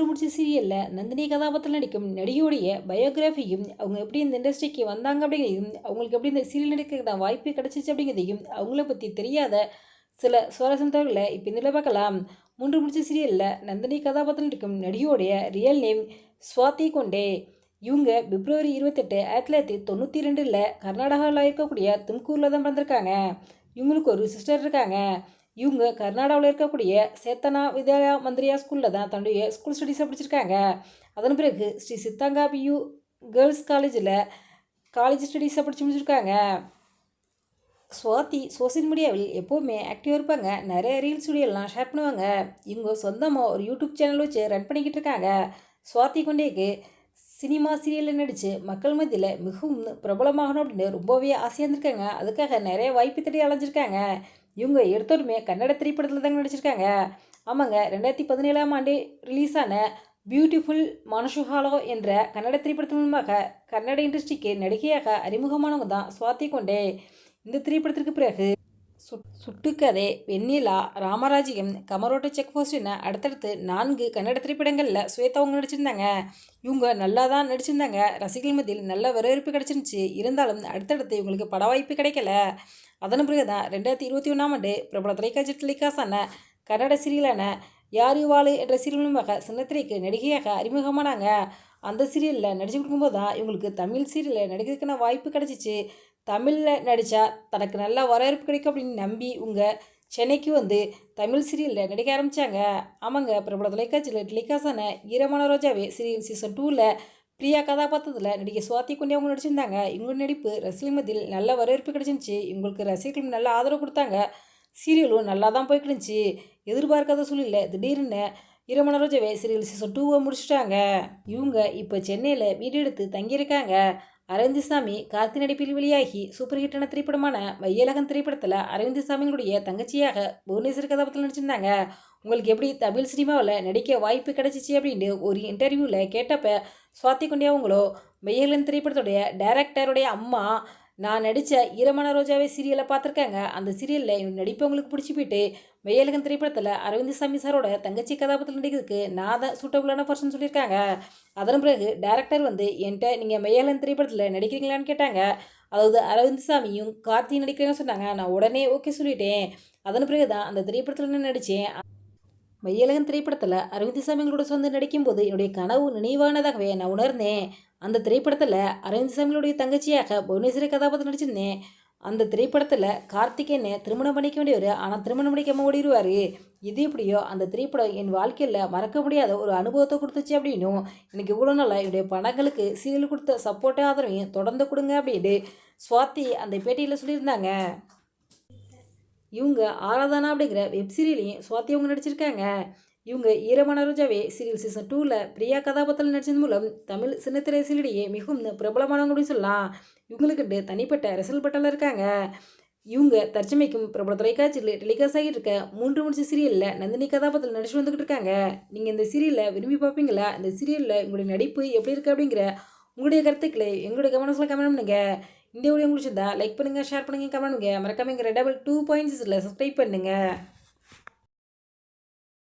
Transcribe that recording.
மூன்று முடிச்சு சீரியலில் நந்தினி கதாபாத்திரத்தில் நடிக்கும் நடிகையுடைய பயோகிராஃபியும் அவங்க எப்படி இந்த இண்டஸ்ட்ரிக்கு வந்தாங்க அப்படிங்கிறதையும் அவங்களுக்கு எப்படி இந்த சீரியல் நடிக்கிறதா வாய்ப்பு கிடச்சிச்சு அப்படிங்கிறதையும் அவங்கள பற்றி தெரியாத சில சுவாரஸ்யம் தகவல்களை இப்போ இதில் பார்க்கலாம். மூன்று முடிச்சு சீரியலில் நந்தினி கதாபாத்திரத்தில் நடிக்கும் நடிகையுடைய ரியல் நேம் ஸ்வாதி கொண்டே. இவங்க பிப்ரவரி 28, 1992 கர்நாடகாவில் இருக்கக்கூடிய தும்கூரில் தான் பிறந்திருக்காங்க. இவங்களுக்கு ஒரு சிஸ்டர் இருக்காங்க. இவங்க கர்நாடகாவில் இருக்கக்கூடிய சேத்தனா வித்யாலயா மந்திரியா ஸ்கூலில் தான் தன்னுடைய ஸ்கூல் ஸ்டடீஸை படிச்சிருக்காங்க. அதன் பிறகு ஸ்ரீ சித்தாங்கா பியூ கேர்ள்ஸ் காலேஜில் காலேஜ் ஸ்டடீஸை படித்து முடிச்சிருக்காங்க. ஸ்வாதி சோசியல் மீடியாவில் எப்போவுமே ஆக்டிவாக இருப்பாங்க. நிறைய ரீல்ஸ் வீடியோலாம் ஷேர் பண்ணுவாங்க. இவங்க சொந்தமாக ஒரு யூடியூப் சேனல் வச்சு ரன் பண்ணிக்கிட்டு இருக்காங்க. ஸ்வாதி கொண்டேக்கு சினிமா சீரியலில் நடித்து மக்கள் மத்தியில் மிகவும் பிரபலமாகணும் அப்படின்னு ரொம்பவே ஆசையாக இருந்திருக்காங்க. அதுக்காக நிறைய வாய்ப்பு தேடி அலைஞ்சிருக்காங்க. இவங்க எடுத்தோருமே கன்னட திரைப்படத்தில் தாங்க நடிச்சிருக்காங்க. ஆமாங்க, 2017 ரிலீஸ் ஆன பியூட்டிஃபுல் மனுஷுஹாலோ என்ற கன்னட திரைப்படத்தின் மூலமாக கன்னட இண்டஸ்ட்ரிக்கு நடிகையாக அறிமுகமானவங்க தான் ஸ்வாதி கொண்டே. இந்த திரைப்படத்திற்கு பிறகு சுட்டுக்கதை, வெண்ணிலா, ராமராஜ்யம், கமரோட்ட செக் போஸ்ட் என அடுத்தடுத்து 4 கன்னட திரைப்படங்களில் ஸ்வேதா அவங்க நடிச்சிருந்தாங்க. இவங்க நல்லா தான் நடிச்சிருந்தாங்க. ரசிகர்கள் மத்தியில் நல்ல வரவேற்பு கிடச்சிருந்துச்சு. இருந்தாலும் அடுத்தடுத்து இவங்களுக்கு பட வாய்ப்பு கிடைக்கல. அதன் பிறகு தான் 2021 பிரபல தொலைக்காட்சி டெலிகாஸ்டான கன்னட சீரியலான யாரு வாழு என்ற சீரியல் மூலமாக சின்னத்திரைக்கு நடிகையாக அறிமுகமானாங்க. அந்த சீரியலில் நடிச்சு கொடுக்கும்போது தான் இவங்களுக்கு தமிழ் சீரியலில் நடிக்கிறதுக்கான வாய்ப்பு கிடச்சிச்சு. தமிழில் நடித்தா தனக்கு நல்லா வரவேற்பு கிடைக்கும் அப்படின்னு நம்பி உங்கள் சென்னைக்கு வந்து தமிழ் சீரியலில் நடிக்க ஆரம்பித்தாங்க. ஆமாங்க, பிரபல தொலைக்காட்சியில் டெலிகாஸ்டான ஈரமான ரோஜாவே சீரியல் சீசன் 2ல் பிரியா கதாபாத்திரத்தில் நடிகை ஸ்வாதி கொண்டே அவங்க நடிச்சிருந்தாங்க. இவங்க நடிப்பு ரசிகர்கள் மத்தியில் நல்ல வரவேற்பு கிடைச்சிருந்துச்சி. இவங்களுக்கு ரசிகர்கள் நல்ல ஆதரவு கொடுத்தாங்க. சீரியலும் நல்லா தான் போய்ட்டு இருந்துச்சு. எதிர்பார்க்காத சூழ்நிலை திடீர்னு ஈரமான ரோஜாவே சீரியல் சீசன் 2 முடிச்சிட்டாங்க. இவங்க இப்போ சென்னையில் வீடு எடுத்து தங்கியிருக்காங்க. அரவிந்த் சாமி கார்த்தி நடிப்பில் வெளியாகி சூப்பர் ஹிட்டான திரைப்படமான மையலகன் திரைப்படத்தில் அரவிந்த் சாமியினுடைய தங்கச்சியாக புவனேஸ்வரி கதாபாத்திரத்தில் நடிச்சிருந்தாங்க. உங்களுக்கு எப்படி தமிழ் சினிமாவில் நடிக்க வாய்ப்பு கிடைச்சிச்சு அப்படின்னு ஒரு இன்டர்வியூவில் கேட்டப்ப ஸ்வாதி கொண்டே அவங்களோ மையலகன் திரைப்படத்துடைய டைரக்டருடைய அம்மா நான் நடித்த ஈரமான ரோஜாவே சீரியலை பார்த்துருக்காங்க. அந்த சீரியலில் என் நடிப்பு உங்களுக்கு பிடிச்சி போயிட்டு மையலகன் திரைப்படத்தில் அரவிந்த் சாமி சாரோட தங்கச்சி கதாபாத்திரத்தில் நடிக்கிறதுக்கு நான் தான் சூட்டபுளான பர்சன் சொல்லியிருக்காங்க. அதன் பிறகு டேரக்டர் வந்து என்கிட்ட நீங்கள் மையலகன் திரைப்படத்தில் நடிக்கிறீங்களான்னு கேட்டாங்க. அதாவது அரவிந்த் சாமியும் கார்த்தியும் நடிக்கிறேன்னு சொன்னாங்க. நான் உடனே ஓகே சொல்லிட்டேன். அதன் பிறகு தான் அந்த திரைப்படத்தில் நான் நடித்தேன். மையலகன் திரைப்படத்தில் அரவிந்த் சாமிகளோட சொந்த நடிக்கும்போது என்னுடைய கனவு நினைவானதாகவே நான் உணர்ந்தேன். அந்த திரைப்படத்தில் அரவிந்த் சாமிகளுடைய தங்கச்சியாக புவனேஸ்வரி கதாபாத்திரம் நடிச்சிருந்தேன். அந்த திரைப்படத்தில் கார்த்திகேயனை திருமணம் பண்ணிக்க வேண்டியவர், ஆனால் திருமணம் பண்ணிக்காமல் ஓடிடுவார். இது எப்படியோ அந்த திரைப்படம் என் வாழ்க்கையில் மறக்க முடியாத ஒரு அனுபவத்தை கொடுத்துச்சு அப்படின்னும் எனக்கு இவ்வளோ நாளாக என்னுடைய பணங்களுக்கு சீரியல் கொடுத்த சப்போர்ட்டே ஆதரவையும் தொடர்ந்து கொடுங்க அப்படின்னு ஸ்வாதி அந்த பேட்டியில் சொல்லியிருந்தாங்க. இவங்க ஆராதனா அப்படிங்கிற வெப் சீரியலையும் ஸ்வாதி அவங்க நடிச்சிருக்காங்க. இவங்க ஈரமான ரோஜாவே சீரியல் சீசன் 2ல் பிரியா கதாபாத்திரத்தில் நடிச்சது மூலம் தமிழ் சின்னத்திரை சீரியலிடையே மிகவும் பிரபலமானவங்க அப்படின்னு சொல்லலாம். இவங்களுக்கு தனிப்பட்ட ரசிகர்கள் பட்டாளம் இருக்காங்க. இவங்க தற்சமைக்கும் பிரபல தொலைக்காட்சியில் டெலிகாஸ்ட் ஆகிட்டு இருக்க 3 முடிச்சு சீரியலில் நந்தினி கதாபாத்திரத்தில் நடிச்சு வந்துக்கிட்டு இருக்காங்க. நீங்கள் இந்த சீரியலில் விரும்பி பார்ப்பீங்களா? இந்த சீரியலில் உங்களுடைய நடிப்பு எப்படி இருக்குது அப்படிங்கிற உங்களுடைய கருத்துக்களை எங்களுடைய கமெண்ட்ஸில் கமெண்ட் பண்ணுங்கள். இந்த வீடியோ உங்களுக்கு லைக் பண்ணுங்கள், ஷேர் பண்ணுங்கள், கமெண்ட் பண்ணுங்கள். மறக்காம எங்கள் ரெட் டபுள் 2 பாயிண்ட்ஸில் சப்ஸ்கிரைப் பண்ணுங்கள்.